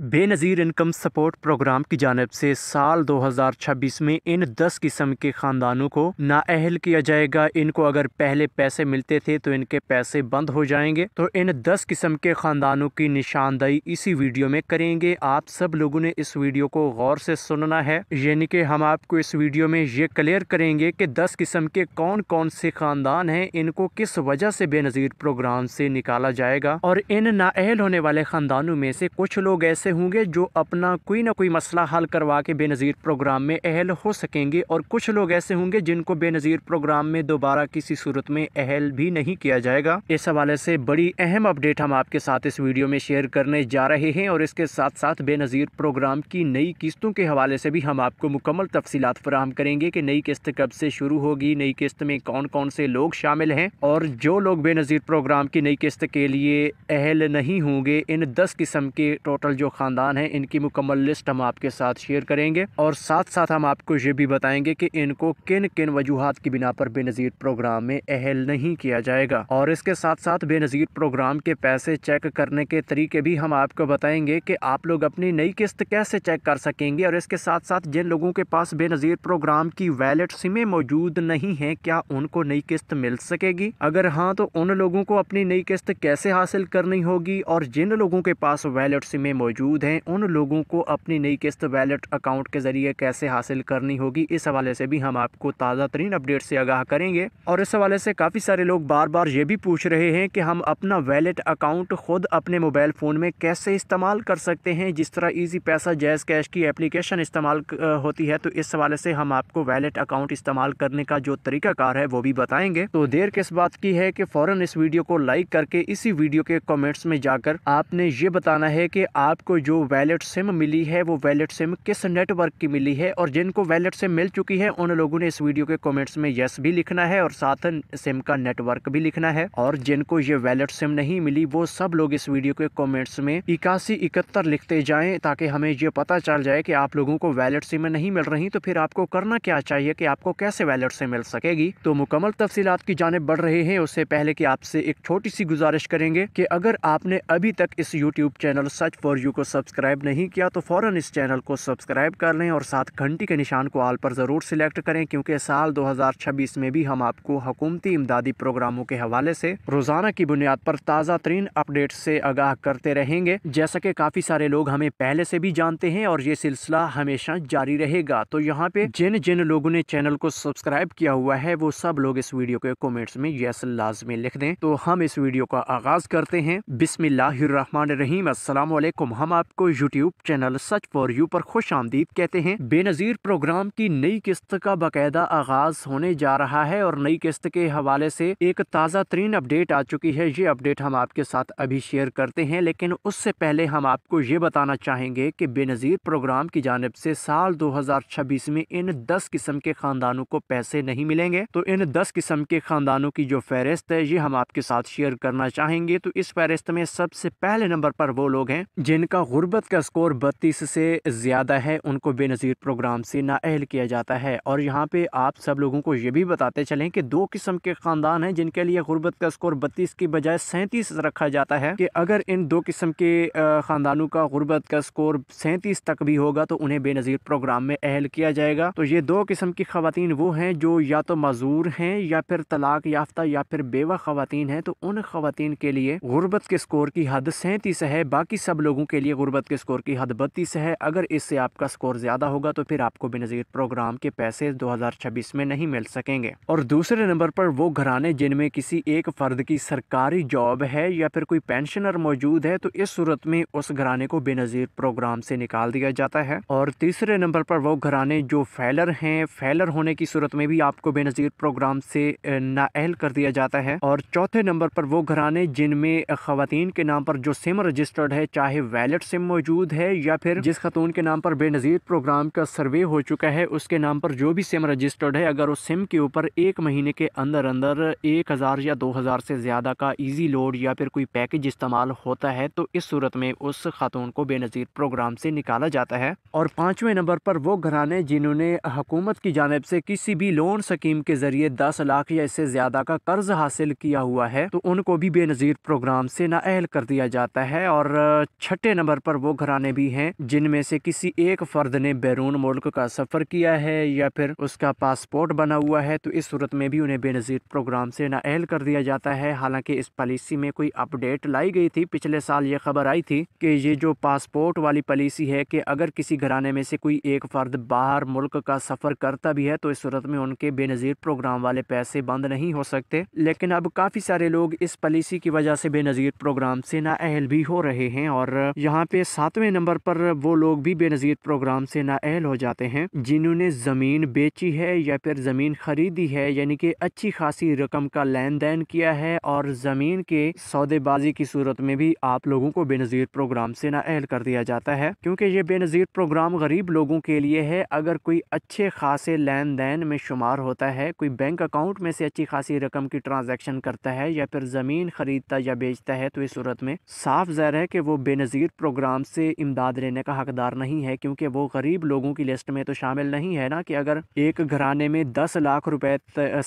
Benazir income support programme की जानिब से साल 2026 में इन 10 किस्म के ख़ानदानों को नाअहल किया जाएगा। इनको अगर पहले पैसे मिलते थे तो इनके पैसे बंद हो जाएंगे। तो इन 10 किस्म के ख़ानदानों की निशानदही इसी वीडियो में करेंगे। आप सब लोगों ने इस वीडियो को गौर से सुनना है, यानी कि हम आपको इस वीडियो में ये क्लियर करेंगे कि 10 किस्म के कौन कौन से ख़ानदान हैं, इनको किस वजह से बेनज़ीर प्रोग्राम से निकाला जाएगा। और इन नाअहल होने वाले ख़ानदानों में से कुछ लोग ऐसे होंगे जो अपना कोई ना कोई मसला हल करवा के बेनज़ीर प्रोग्राम में अहल हो सकेंगे, और कुछ लोग ऐसे होंगे जिनको बेनज़ीर प्रोग्राम में दोबारा किसी सूरत में अहल भी नहीं किया जाएगा। इस हवाले से बड़ी अहम अपडेट हम आपके साथ इस वीडियो में शेयर करने जा रहे हैं, और इसके साथ साथ बेनज़ीर प्रोग्राम की नई किस्तों के हवाले से भी हम आपको मुकम्मल तफसीलात फराहम करेंगे कि नई किस्त कब से शुरू होगी, नई किस्त में कौन कौन से लोग शामिल हैं, और जो लोग बेनज़ीर प्रोग्राम की नई किस्त के लिए अहल नहीं होंगे, इन 10 किस्म के टोटल जो ख़ानदान हैं इनकी मुकम्मल लिस्ट हम आपके साथ शेयर करेंगे। और साथ साथ हम आपको ये भी बताएंगे कि इनको किन किन वजूहात की बिना पर बेनज़ीर प्रोग्राम में अहल नहीं किया जाएगा। और इसके साथ साथ बेनज़ीर प्रोग्राम के पैसे चेक करने के तरीके भी हम आपको बताएंगे कि आप लोग अपनी नई किस्त कैसे चेक कर सकेंगे। और इसके साथ साथ जिन लोगों के पास बेनज़ीर प्रोग्राम की वैलिड सिमें मौजूद नहीं हैं, क्या उनको नई किस्त मिल सकेगी? अगर हाँ, तो उन लोगों को अपनी नई किस्त कैसे हासिल करनी होगी? और जिन लोगों के पास वैलिड सिमें मौजूद हैं, उन लोगों को अपनी नई किस्त वैलेट अकाउंट के ज़रिए कैसे हासिल करनी होगी, इस हवाले से भी हम आपको ताज़ा तरीन अपडेट से आगाह करेंगे। और इस हवाले से काफ़ी सारे लोग बार बार ये भी पूछ रहे हैं कि हम अपना वैलेट अकाउंट खुद अपने मोबाइल फ़ोन में कैसे इस्तेमाल कर सकते हैं, जिस तरह ईजी पैसा जैज़ कैश की एप्लीकेशन इस्तेमाल होती है। तो इस हवाले से हम आपको वैलेट अकाउंट इस्तेमाल करने का जो तरीकाकार है वो भी बताएंगे। तो देर किस बात की है कि फ़ौरन इस वीडियो को लाइक करके इसी वीडियो के कमेंट्स में जाकर आपने ये बताना है कि आपको जो वैलेट सिम मिली है वो वैलेट सिम किस नेटवर्क की मिली है। और जिनको वैलेट सिम मिल चुकी है उन लोगों ने इस वीडियो के कमेंट्स में यस भी लिखना है और साथ सिम का नेटवर्क भी लिखना है। और जिनको ये वैलेट सिम नहीं मिली वो सब लोग इस वीडियो के कमेंट्स में 8171 लिखते जाएं, ताकि हमें ये पता चल जाए कि आप लोगों को वैलेट सिम नहीं मिल रही, तो फिर आपको करना क्या चाहिए कि आपको कैसे वैलेट सिम मिल सकेगी। तो मुकम्मल तफसीलात की जानिब बढ़ रहे हैं, उससे पहले कि आपसे एक छोटी सी गुजारिश करेंगे कि अगर आपने अभी तक इस YouTube channel search for you को सब्सक्राइब नहीं किया तो फौरन इस चैनल को सब्सक्राइब कर लें और साथ घंटी के निशान को आल पर ज़रूर सिलेक्ट करें, क्योंकि साल 2026 में भी हम आपको हुकूमती इमदादी प्रोग्रामों के हवाले से रोज़ाना की बुनियाद पर ताज़ा तरीन अपडेट से आगाह करते रहेंगे, जैसा कि काफ़ी सारे लोग हमें पहले से भी जानते हैं, और ये सिलसिला हमेशा जारी रहेगा। तो यहाँ पे जिन जिन लोगों ने चैनल को सब्सक्राइब किया हुआ है वो सब लोग इस वीडियो के कमेंट्स में यस लाजमी लिख दें। तो हम इस वीडियो का आगाज़ करते हैं। बिस्मिल्लाहिर्रहमानिर्रहीम। अस्सलाम वालेकुम। हम आपको YouTube channel such for you पर खुश आमदीद कहते हैं। बेनज़ीर प्रोग्राम की नई किस्त का बाकायदा आगाज होने जा रहा है, और नई किस्त के हवाले से एक ताज़ा तरीन अपडेट आ चुकी है। ये अपडेट हम आपके साथ अभी शेयर करते हैं, लेकिन उससे पहले हम आपको ये बताना चाहेंगे कि बेनज़ीर प्रोग्राम की जानिब से साल 2026 में इन 10 किस्म के ख़ानदानों को पैसे नहीं मिलेंगे। तो इन 10 किस्म के ख़ानदानों की जो फहरिस्त है ये हम आपके साथ शेयर करना चाहेंगे। तो इस फहरिस्त में सबसे पहले नंबर पर वो लोग हैं जिनका गुर्बत का स्कोर 32 से ज़्यादा है, उनको बेनज़ीर प्रोग्राम से नाअहल किया जाता है। और यहाँ पे आप सब लोगों को ये भी बताते चलें कि 2 किस्म के ख़ानदान हैं जिनके लिए गुर्बत का स्कोर 32 की बजाय 37 रखा जाता है, कि अगर इन 2 किस्म के ख़ानदानों का गुर्बत का स्कोर 37 तक भी होगा तो उन्हें बेनज़ीर प्रोग्राम में अहल किया जाएगा। तो ये 2 किस्म की ख़वातीन वो हैं जो या तो मज़ूर हैं या फिर तलाक याफ्ता या फिर बेवा ख़वातीन हैं। तो उन ख़वातीन के लिए गुर्बत के स्कोर की हद 37 है, बाकी सब लोगों के लिए गुर्बत के स्कोर की हद 32 है। अगर इससे आपका स्कोर ज़्यादा होगा तो फिर आपको बेनज़ीर प्रोग्राम के पैसे 2026 में नहीं मिल सकेंगे। और दूसरे नंबर पर वो घराने जिनमें किसी एक फ़र्द की सरकारी जॉब है या फिर कोई पेंशनर मौजूद है, तो इस सूरत में उस घराने को बेनज़ीर प्रोग्राम से निकाल दिया जाता है। और तीसरे नंबर पर वो घराने जो फेलर हैं, फेलर होने की सूरत में भी आपको बेनज़ीर प्रोग्राम से नाअहल कर दिया जाता है। और चौथे नंबर पर वो घराने जिनमें ख़वातीन के नाम पर जो सिम रजिस्टर्ड है, चाहे वैलिड सिम मौजूद है या फिर जिस खातून के नाम पर बेनज़ीर प्रोग्राम का सर्वे हो चुका है उसके नाम पर जो भी सिम रजिस्टर्ड है, अगर उस सिम के ऊपर 1 महीने के अंदर अंदर 1000 या 2000 से ज़्यादा का इजी लोड या फिर कोई पैकेज इस्तेमाल होता है, तो इस सूरत में उस खातून को बेनज़ीर प्रोग्राम से निकाला जाता है। और 5वें नंबर पर वो घराने जिन्होंने हुकूमत की जानिब से किसी भी लोन स्कीम के ज़रिए 10 लाख या इससे ज़्यादा का कर्ज हासिल किया हुआ है, तो उनको भी बेनज़ीर प्रोग्राम से नाअहल कर दिया जाता है। और छठे नंबर नंबर पर वो घराने भी हैं जिनमें से किसी एक फर्द ने बैरून मुल्क का सफ़र किया है या फिर उसका पासपोर्ट बना हुआ है, तो इस सूरत में भी उन्हें बेनज़ीर प्रोग्राम से नाअहल कर दिया जाता है। हालांकि इस पॉलिसी में कोई अपडेट लाई गई थी, पिछले साल ये खबर आई थी कि ये जो पासपोर्ट वाली पॉलिसी है कि अगर किसी घराने में से कोई एक फ़र्द बाहर मुल्क का सफ़र करता भी है तो इस सूरत में उनके बेनज़ीर प्रोग्राम वाले पैसे बंद नहीं हो सकते। लेकिन अब काफ़ी सारे लोग इस पॉलिसी की वजह से बेनज़ीर प्रोग्राम से नाअहल भी हो रहे हैं और यहाँ पे 7वें नंबर पर वो लोग भी बेनज़ीर प्रोग्राम से नाअहल हो जाते हैं जिन्होंने ज़मीन बेची है या फिर ज़मीन खरीदी है, यानी कि अच्छी खासी रकम का लेन देन किया है और ज़मीन के सौदेबाजी की सूरत में भी आप लोगों को बेनज़ीर प्रोग्राम से नाअहल कर दिया जाता है, क्योंकि ये बेनज़ीर प्रोग्राम गरीब लोगों के लिए है। अगर कोई अच्छे खासे लेन देन में शुमार होता है, कोई बैंक अकाउंट में से अच्छी खासी रकम की ट्रांजैक्शन करता है या फिर ज़मीन खरीदता या बेचता है, तो इस सूरत में साफ ज़ाहिर है कि वो बेनज़ीर प्रोग्राम से इमदाद लेने का हकदार नहीं है, क्योंकि वो गरीब लोगों की लिस्ट में तो शामिल नहीं है ना। कि अगर एक घराने में 10 लाख रुपए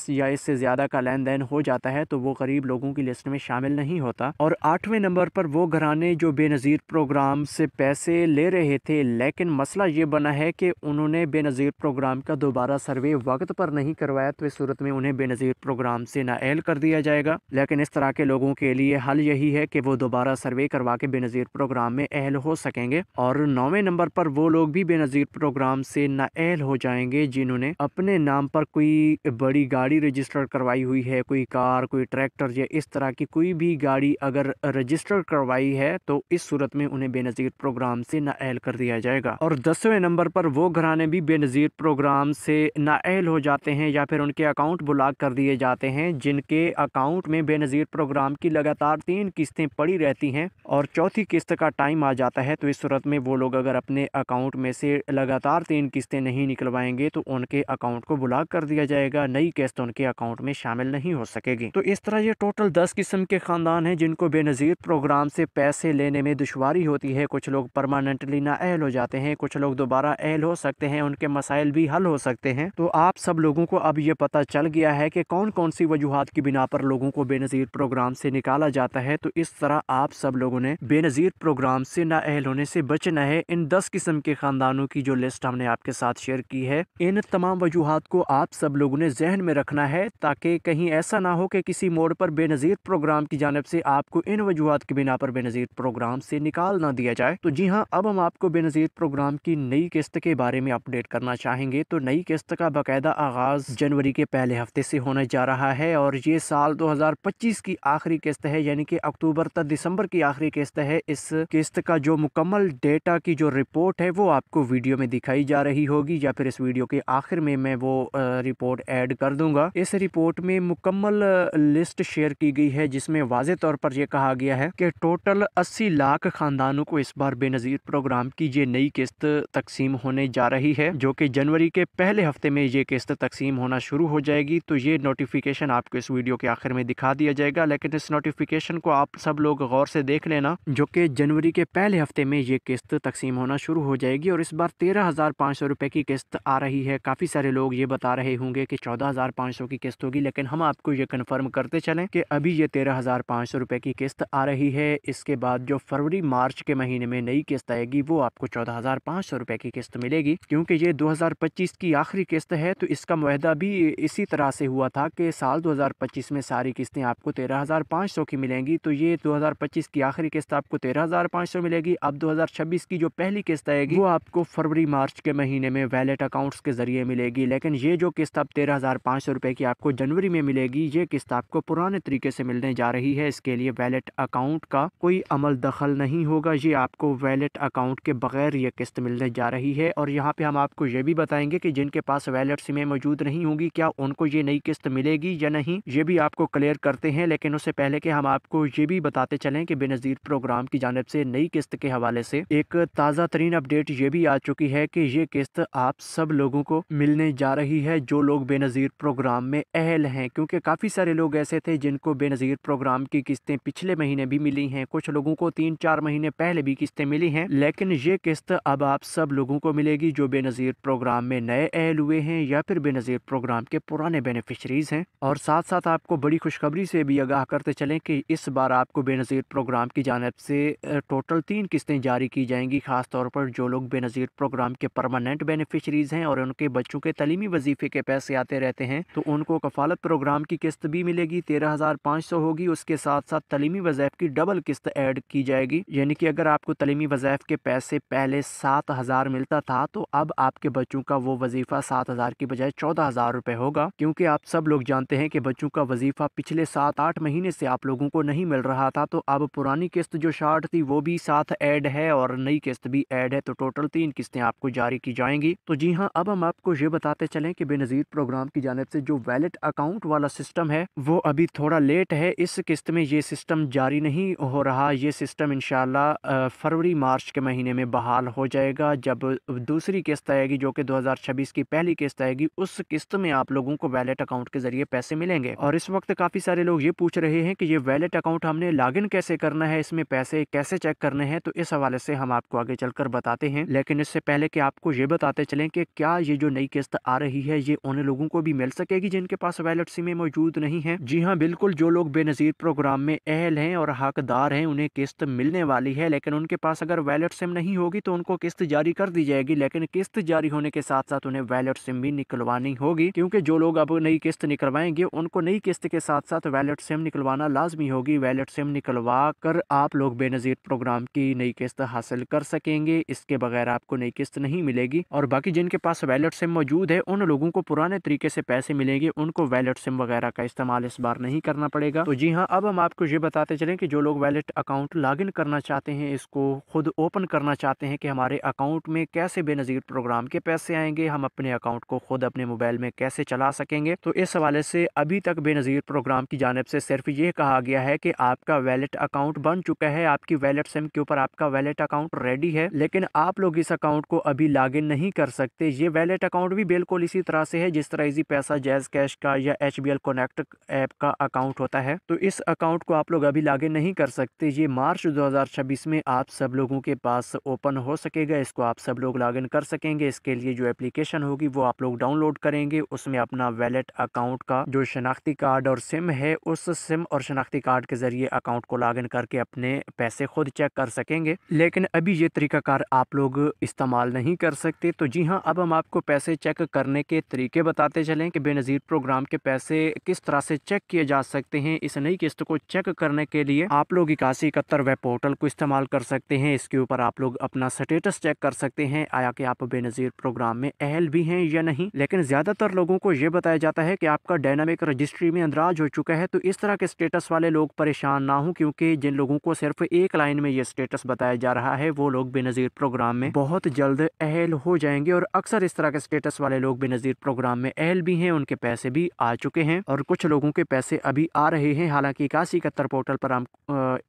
या इससे ज़्यादा का लेन देन हो जाता है तो वो गरीब लोगों की लिस्ट में शामिल नहीं होता। और 8वें नंबर पर वो घराने जो बेनज़ीर प्रोग्राम से पैसे ले रहे थे, लेकिन मसला ये बना है कि उन्होंने बेनज़ीर प्रोग्राम का दोबारा सर्वे वक्त पर नहीं करवाया, तो इस सूरत में उन्हें बेनज़ीर प्रोग्राम से नाअहल कर दिया जाएगा। लेकिन इस तरह के लोगों के लिए हल यही है कि वो दोबारा सर्वे करवा के बेनज़ीर प्रोग्राम में अहल हो सकेंगे। और 9वें नंबर पर वो लोग भी बेनज़ीर प्रोग्राम से नाअहल हो जाएंगे जिन्होंने अपने नाम पर कोई बड़ी गाड़ी रजिस्टर करवाई हुई है, कोई कार, कोई ट्रैक्टर या इस तरह की कोई भी गाड़ी अगर रजिस्टर करवाई है तो इस सूरत में उन्हें बेनज़ीर प्रोग्राम से नाअहल कर दिया जाएगा। और 10वें नंबर पर वो घराने भी बेनज़ीर प्रोग्राम से नाअहल हो जाते हैं या फिर उनके अकाउंट ब्लॉक कर दिए जाते हैं जिनके अकाउंट में बेनज़ीर प्रोग्राम की लगातार 3 किस्तें पड़ी रहती हैं और चौथी किस्त का टाइम आ जाता है। तो इस सूरत में वो लोग अगर अपने अकाउंट में से लगातार 3 किस्तें नहीं निकलवाएंगे तो उनके अकाउंट को ब्लॉक कर दिया जाएगा, नई किस्त उनके अकाउंट में शामिल नहीं हो सकेगी। तो इस तरह ये टोटल 10 किस्म के खानदान हैं जिनको बेनज़ीर प्रोग्राम से पैसे लेने में दुश्वारी होती है। कुछ लोग परमानेंटली नाअहल हो जाते हैं, कुछ लोग दोबारा अहल हो सकते हैं, उनके मसाइल भी हल हो सकते हैं। तो आप सब लोगों को अब ये पता चल गया है कि कौन कौन सी वजूहात की बिना पर लोगों को बेनज़ीर प्रोग्राम से निकाला जाता है। तो इस तरह आप सब लोगों ने बेनज़ीर प्रोग्राम से नाअहल होने से बचना है। इन 10 किस्म के खानदानों की जो लिस्ट हमने आपके साथ शेयर की है, इन तमाम वजूहात को आप सब लोगों ने जहन में रखना है ताकि कहीं ऐसा ना हो कि किसी मोड़ पर बेनज़ीर प्रोग्राम की जानिब से आपको इन वजूहात की बिना पर बेनज़ीर प्रोग्राम से निकाल ना दिया जाए। तो जी हाँ, अब हम आपको बेनज़ीर प्रोग्राम की नई किस्त के बारे में अपडेट करना चाहेंगे। तो नई किस्त का बाकायदा आगाज़ जनवरी के पहले हफ्ते से होने जा रहा है और ये साल 2025 की आखिरी किस्त है, यानी कि अक्टूबर तक दिसंबर की आखिरी किस्त है। इस किस्त का जो मुकम्मल डेटा की जो रिपोर्ट है वो आपको वीडियो में दिखाई जा रही होगी या फिर इस वीडियो के आखिर में मैं वो रिपोर्ट ऐड कर दूंगा। इस रिपोर्ट में मुकम्मल लिस्ट शेयर की गई है जिसमें वाज़े तौर पर यह कहा गया है कि टोटल 80 लाख खानदानों को इस बार बेनज़ीर प्रोग्राम की ये नई किस्त तकसीम होने जा रही है, जो कि जनवरी के पहले हफ्ते में ये किस्त तकसीम होना शुरू हो जाएगी। तो ये नोटिफिकेशन आपको इस वीडियो के आखिर में दिखा दिया जाएगा, लेकिन इस नोटिफिकेशन को आप सब लोग गौर से देख लेना, जो कि जनवरी के पहले हफ्ते में ये किस्त तकसीम होना शुरू हो जाएगी। और इस बार 13,500 रुपए की किस्त आ रही है। काफ़ी सारे लोग ये बता रहे होंगे कि 14,500 की किस्त होगी, लेकिन हम आपको ये कन्फर्म करते चलें कि अभी ये 13,500 रुपए की किस्त आ रही है। इसके बाद जो फरवरी मार्च के महीने में नई किस्त आएगी वो आपको 14,500 रुपए की किस्त मिलेगी। क्योंकि ये 2025 की आखिरी किस्त है तो इसका मुआहदा भी इसी तरह से हुआ था कि साल 2025 में सारी किस्तें आपको 13,500 की मिलेंगी। तो ये 2025 की आखिरी किस्त आपको 13,500 मिलेगी। अब 2026 की जो पहली किस्त आएगी वो आपको फरवरी मार्च के महीने में वैलेट अकाउंट्स के जरिए मिलेगी। लेकिन ये जो किस्त अब 13,500 रुपए की आपको जनवरी में मिलेगी, ये किस्त आपको पुराने तरीके से मिलने जा रही है। इसके लिए वैलेट अकाउंट का कोई अमल दखल नहीं होगा, ये आपको वैलेट अकाउंट के बगैर ये किस्त मिलने जा रही है। और यहाँ पे हम आपको ये भी बताएंगे कि जिनके पास वैलेट सिमें मौजूद नहीं होंगी क्या उनको ये नई किस्त मिलेगी या नहीं, ये भी आपको क्लियर करते हैं। लेकिन उससे पहले कि हम आपको ये भी बताते चलें कि बेनज़ीर प्रोग्राम की जानिब से नई किस्त के हवाले से एक ताज़ा तरीन अपडेट ये भी आ चुकी है कि ये किस्त आप सब लोगों को मिलने जा रही है जो लोग बेनज़ीर प्रोग्राम में अहल हैं। क्योंकि काफ़ी सारे लोग ऐसे थे जिनको बेनज़ीर प्रोग्राम की किस्तें पिछले महीने भी मिली हैं, कुछ लोगों को 3-4 महीने पहले भी किस्तें मिली हैं, लेकिन ये किस्त अब आप सब लोगों को मिलेगी जो बेनज़ीर प्रोग्राम में नए अहल हुए हैं या फिर बेनज़ीर प्रोग्राम के पुराने बेनिफिशरीज हैं। और साथ साथ आपको बड़ी खुशखबरी से भी आगाह करते चलें कि इस बार आपको बेनज़ीर प्रोग्राम की जानिब से टोटल टोटल 3 किस्तें जारी की जाएंगी। खास तौर पर जो लोग बेनज़ीर प्रोग्राम के परमानेंट बेनिफिशरीज हैं और उनके बच्चों के तलीमी वजीफे के पैसे आते रहते हैं, तो उनको कफालत प्रोग्राम की किस्त भी मिलेगी, 13,500 होगी। उसके साथ साथ तलीमी वज़ाइफ की डबल किस्त ऐड की जाएगी, यानी कि अगर आपको तलीमी वज़ाइफ के पैसे पहले 7,000 मिलता था, तो अब आपके बच्चों का वो वजीफा 7,000 की बजाय 14,000 रुपए होगा। क्योंकि आप सब लोग जानते हैं कि बच्चों का वजीफा पिछले 7-8 महीने से आप लोगों को नहीं मिल रहा था, तो अब पुरानी किस्त जो 60 थी वो भी साथ ऐड है और नई किस्त भी ऐड है, तो टोटल 3 किस्तें आपको जारी की जाएंगी। तो जी हाँ, अब हम आपको ये बताते चलें कि बेनज़ीर प्रोग्राम की जानिब से जो वैलेट अकाउंट वाला सिस्टम है वो अभी थोड़ा लेट है। इस किस्त में ये सिस्टम जारी नहीं हो रहा। ये सिस्टम इंशाल्लाह फरवरी मार्च के महीने में बहाल हो जाएगा। जब दूसरी किस्त आएगी जो कि 2026 की पहली किस्त आएगी, उस किस्त में आप लोगों को वैलेट अकाउंट के जरिए पैसे मिलेंगे। और इस वक्त काफी सारे लोग ये पूछ रहे हैं कि ये वैलेट अकाउंट हमने लॉगिन कैसे करना है, इसमें पैसे कैसे चेक करने हैं, तो इस हवाले से हम आपको आगे चलकर बताते हैं। लेकिन इससे पहले कि आपको ये बताते चलें कि क्या ये जो नई किस्त आ रही है ये उन लोगों को भी मिल सकेगी जिनके पास वैलेट सिम मौजूद नहीं है। जी हाँ, बिल्कुल, जो लोग बेनज़ीर प्रोग्राम में अहल हैं और हकदार हैं उन्हें किस्त मिलने वाली है, लेकिन उनके पास अगर वैलेट सिम नहीं होगी तो उनको किस्त जारी कर दी जाएगी। लेकिन किस्त जारी होने के साथ साथ उन्हें वैलेट सिम भी निकलवानी होगी, क्योंकि जो लोग अब नई किस्त निकलवाएंगे उनको नई किस्त के साथ साथ वैलेट सिम निकलवाना लाजमी होगी। वैलेट सिम निकलवा कर आप लोग बेनज़ीर प्रोग्राम की नई किस्त हासिल कर सकेंगे, इसके बगैर आपको नई किस्त नहीं मिलेगी। और बाकी जिनके पास वैलेट सिम मौजूद है उन लोगों को पुराने तरीके से पैसे मिलेंगे, उनको वैलेट सिम वगैरह का इस्तेमाल इस बार नहीं करना पड़ेगा। तो जी हाँ, अब हम आपको ये बताते चलें कि जो लोग वैलेट अकाउंट लॉगिन करना चाहते हैं, इसको खुद ओपन करना चाहते हैं कि हमारे अकाउंट में कैसे बेनज़ीर प्रोग्राम के पैसे आएंगे, हम अपने अकाउंट को खुद अपने मोबाइल में कैसे चला सकेंगे, तो इस हवाले से अभी तक बेनज़ीर प्रोग्राम की जानिब से सिर्फ ये कहा गया है कि आपका वैलेट अकाउंट बन चुका है, आपकी वैलेट सिम के ऊपर आपका वैलेट अकाउंट रेडी है, लेकिन आप लोग इस अकाउंट को अभी लॉगिन नहीं कर सकते। ये वैलेट अकाउंट भी बिल्कुल इसी तरह से है जिस तरह इजी पैसा, जैज कैश का या HBL कनेक्ट ऐप का अकाउंट होता है। तो इस अकाउंट को आप लोग अभी लॉगिन नहीं कर सकते। ये मार्च 2026 में आप सब लोगों के पास ओपन हो सकेगा, इसको आप सब लोग लॉगिन कर सकेंगे। इसके लिए जो एप्लीकेशन होगी वो आप लोग डाउनलोड करेंगे, उसमें अपना वैलेट अकाउंट का जो शनाख्ती कार्ड और सिम है, उस सिम और शनाख्ती कार्ड के जरिए अकाउंट को लॉगिन करके अपने पैसे खुद चेक कर सकेंगे। लेकिन अभी ये तरीकाकार आप लोग इस्तेमाल नहीं कर सकते। तो जी हाँ, अब हम आपको पैसे चेक करने के तरीके बताते चलें कि बेनज़ीर प्रोग्राम के पैसे किस तरह से चेक किए जा सकते हैं। इस नई किस्त को चेक करने के लिए आप लोग 8171 वेब पोर्टल को इस्तेमाल कर सकते हैं। इसके ऊपर आप लोग अपना स्टेटस चेक कर सकते हैं, आया कि आप बेनज़ीर प्रोग्राम में अहल भी हैं या नहीं। लेकिन ज्यादातर लोगों को ये बताया जाता है कि आपका डायनामिक रजिस्ट्री में अंदराज हो चुका है। तो इस तरह के स्टेटस वाले लोग परेशान ना हो, क्योंकि जिन लोगों को सिर्फ एक लाइन में ये स्टेटस बताया जा रहा है वो लोग बेनज़ीर प्रोग्राम में बहुत जल्द अहल हो जाएंगे। और अक्सर इस तरह के स्टेटस वाले लोग बेनज़ीर प्रोग्राम में अहल भी हैं, उनके पैसे भी आ चुके हैं और कुछ लोगों के पैसे अभी आ रहे हैं। हालांकि 8171 पोर्टल पर हम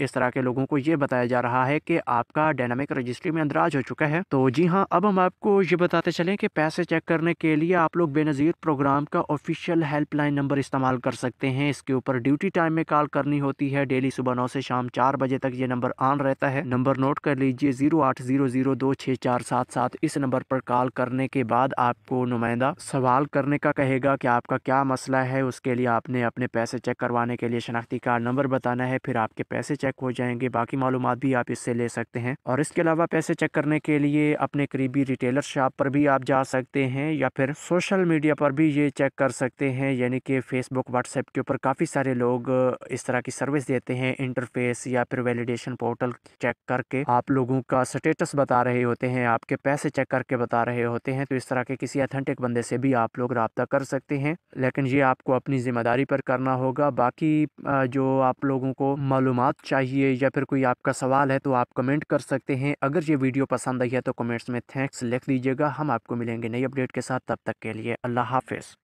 इस तरह के लोगों को ये बताया जा रहा है कि आपका डायनामिक रजिस्ट्री में अंदराज हो चुका है। तो जी हाँ, अब हम आपको ये बताते चलें कि पैसे चेक करने के लिए आप लोग बेनज़ीर प्रोग्राम का ऑफिशियल हेल्पलाइन नंबर इस्तेमाल कर सकते हैं। इसके ऊपर ड्यूटी टाइम में कॉल करनी होती है। डेली सुबह 9 से शाम 4 बजे तक ये नंबर ऑन रहता है। नंबर नोट कर लीजिए, 0800264777। इस नंबर पर कॉल करने के बाद आपको नुमाइंदा सवाल करने का कहेगा कि आपका क्या मसला है। उसके लिए आपने अपने पैसे चेक करवाने के लिए शनाख्ती कार्ड नंबर बताना है, फिर आपके पैसे चेक हो जाएंगे। बाकी मालूमात भी आप इससे ले सकते हैं। और इसके अलावा पैसे चेक करने के लिए अपने करीबी रिटेलर शॉप पर भी आप जा सकते हैं या फिर सोशल मीडिया पर भी ये चेक कर सकते हैं, यानी कि फेसबुक, व्हाट्सएप के ऊपर काफ़ी सारे लोग इस तरह की सर्विस देते हैं। इंटरफेस या फिर वैलिडेशन पोर्टल चेक करके आप लोगों का स्टेटस बता रहे होते हैं, आपके पैसे चेक करके बता रहे होते हैं। तो इस तरह के किसी अथेंटिक बंदे से भी आप लोग राब्ता कर सकते हैं, लेकिन ये आपको अपनी जिम्मेदारी पर करना होगा। बाकी जो आप लोगों को मालूमात चाहिए या फिर कोई आपका सवाल है तो आप कमेंट कर सकते हैं। अगर ये वीडियो पसंद आई है तो कमेंट्स में थैंक्स लिख लीजिएगा। हम आपको मिलेंगे नई अपडेट के साथ, तब तक के लिए अल्लाह हाफिज़।